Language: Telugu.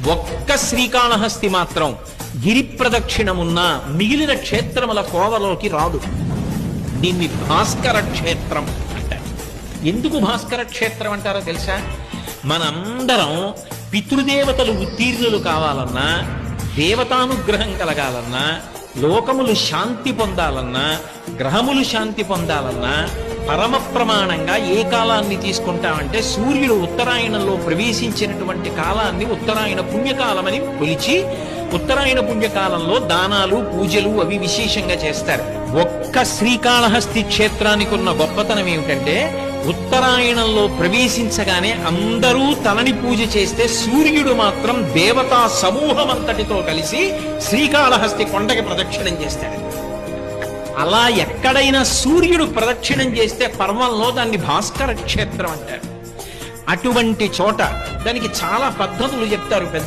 ఒక్క శ్రీకాళహస్తి మాత్రం గిరి ప్రదక్షిణమున్న మిగిలిన క్షేత్రముల కోవలోకి రాదు. దీన్ని భాస్కర క్షేత్రం అంటారు. ఎందుకు భాస్కర క్షేత్రం అంటారో తెలుసా? మనందరం పితృదేవతలు ఉత్తీర్ణులు కావాలన్నా, దేవతానుగ్రహం కలగాలన్నా, లోకములు శాంతి పొందాలన్నా, గ్రహములు శాంతి పొందాలన్నా పరమ ప్రమాణంగా ఏ కాలాన్ని తీసుకుంటామంటే సూర్యుడు ఉత్తరాయణంలో ప్రవేశించినటువంటి కాలాన్ని ఉత్తరాయణ పుణ్యకాలమని పిలిచి, ఉత్తరాయణ పుణ్యకాలంలో దానాలు పూజలు అవి విశేషంగా చేస్తారు. ఒక్క శ్రీకాళహస్తి క్షేత్రానికి ఉన్న గొప్పతనం ఏమిటంటే, ఉత్తరాయణంలో ప్రవేశించగానే అందరూ తలని పూజ చేస్తే సూర్యుడు మాత్రం దేవతా సమూహం అంతటితో కలిసి శ్రీకాళహస్తి కొండకి ప్రదక్షిణం చేస్తాడు. అలా ఎక్కడైనా సూర్యుడు ప్రదక్షిణం చేస్తే పర్వంలో దాన్ని భాస్కర క్షేత్రం అంటారు. అటువంటి చోట దానికి చాలా పద్ధతులు చెప్తారు పెద్ద